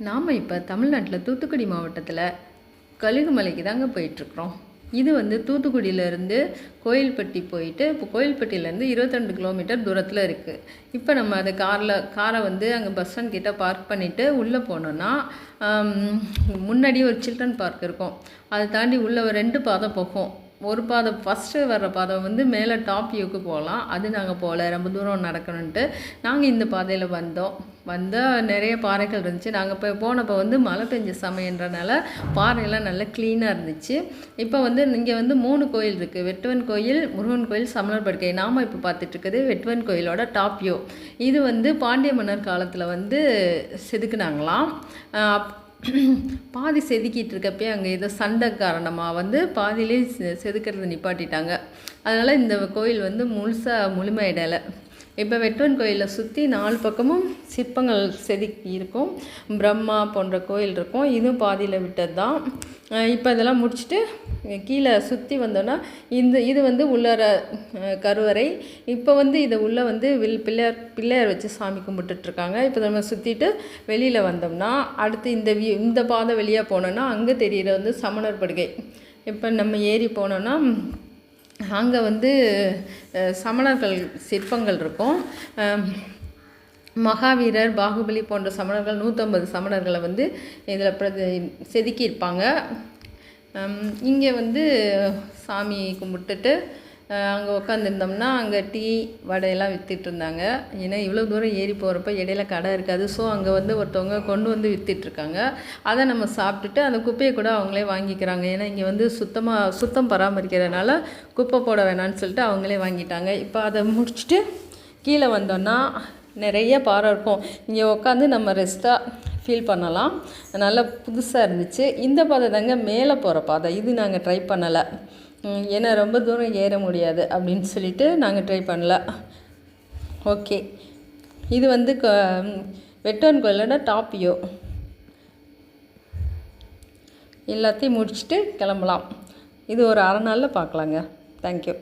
நாம் இப்போ தமிழ்நாட்டில் தூத்துக்குடி மாவட்டத்தில் கழுகுமலைக்கு தாங்க போயிட்டுருக்குறோம். இது வந்து தூத்துக்குடியிலேருந்து கோயில்பட்டி போயிட்டு இப்போ கோயில்பட்டியிலேருந்து 22 கிலோமீட்டர் தூரத்தில் இருக்குது. இப்போ நம்ம அதை காரை வந்து அங்கே பஸ் ஸ்டாண்ட் கிட்டே பார்க் பண்ணிவிட்டு உள்ளே போனோன்னா முன்னாடி ஒரு சில்ட்ரன் பார்க் இருக்கும். அதை தாண்டி உள்ளே ஒரு 2 பாதை போகும். ஒரு பாதை ஃபஸ்ட்டு வர்ற பாதை வந்து மேலே டாப் வியூக்கு போகலாம். அது நாங்கள் போகல, ரொம்ப தூரம் நடக்கணுன்ட்டு நாங்கள் இந்த பாதையில் வந்தால் நிறைய பாறைகள் இருந்துச்சு. நாங்கள் இப்போ போனப்போ வந்து மழை பெஞ்ச சமயன்றனால பாறையெல்லாம் நல்லா க்ளீனாக இருந்துச்சு. இப்போ வந்து இங்கே வந்து 3 கோயில் இருக்குது. வெட்டுவன் கோயில், முருகன் கோயில், சமணர் படுக்கை. நாம் இப்போ பார்த்துட்ருக்குது வெட்டுவன் கோயிலோட டாப் வியூ. இது வந்து பாண்டிய மன்னர் காலத்தில் வந்து செதுக்குனாங்களாம். பாதி செதுக்கிட்டு இருக்கப்பே அங்கே ஏதோ சண்டை காரணமாக வந்து பாதியிலே செதுக்கிறது நிப்பாட்டிட்டாங்க. அதனால் இந்த கோயில் வந்து முழுமையிடலை. இப்போ வெட்டுவன் கோயிலை சுற்றி 4 பக்கமும் சிற்பங்கள் செதுக்கி இருக்கும். பிரம்மா போன்ற கோயில் இருக்கும். இதுவும் பாதியில் விட்டது தான். இப்போ இதெல்லாம் முடிச்சுட்டு கீழே சுற்றி வந்தோன்னா இது வந்து உள்ளார கருவறை. இப்போ வந்து இதை உள்ளே வந்து பிள்ளையார் வச்சு சாமி கும்பிட்டுட்ருக்காங்க. இப்போ நம்ம சுற்றிட்டு வெளியில் வந்தோம்னா அடுத்து இந்த பாதை வெளியாக போனோன்னா அங்கே தெரிகிற வந்து சமணர் படுகை. இப்போ நம்ம ஏறி போனோன்னா அங்கே வந்து சமணர்கள் சிற்பங்கள் இருக்கும். மகாவீரர், பாகுபலி போன்ற சமணர்கள் 150 சமணர்களை வந்து இதில் செதுக்கியிருப்பாங்க. இங்கே வந்து சாமி கும்பிட்டுட்டு அங்கே உட்காந்துருந்தோம்னா அங்கே டீ வடையெல்லாம் விற்றுட்டு இருந்தாங்க. ஏன்னா இவ்வளோ தூரம் ஏறி போகிறப்ப இடையில கடை இருக்காது. ஸோ அங்கே வந்து ஒருத்தவங்க கொண்டு வந்து விற்றுட்ருக்காங்க. அதை நம்ம சாப்பிட்டுட்டு அந்த குப்பையை கூட அவங்களே வாங்கிக்கிறாங்க. ஏன்னா இங்கே வந்து சுத்தம் பராமரிக்கிறதுனால குப்பை போட வேணான்னு சொல்லிட்டு அவங்களே வாங்கிட்டாங்க. இப்போ அதை முடிச்சுட்டு கீழே வந்தோன்னா நிறைய பாறை இருக்கும். இங்கே உட்காந்து நம்ம ரெஸ்ட்டாக ஃபீல் பண்ணலாம். நல்லா புதுசாக இருந்துச்சு. இந்த பாதை தாங்க மேலே போகிற பாதை. இது நாங்கள் ட்ரை பண்ணலை. ஏன்னா ரொம்ப தூரம் ஏற முடியாது அப்படின்னு சொல்லிட்டு நாங்கள் ட்ரை பண்ணல. ஓகே, இது வந்து வெட்டுவன் கோயிலோட டாப் வியூ. எல்லாத்தையும் முடிச்சுட்டு கிளம்பலாம். இது ஒரு அரை நாளில் பார்க்கலாங்க. தேங்க்யூ.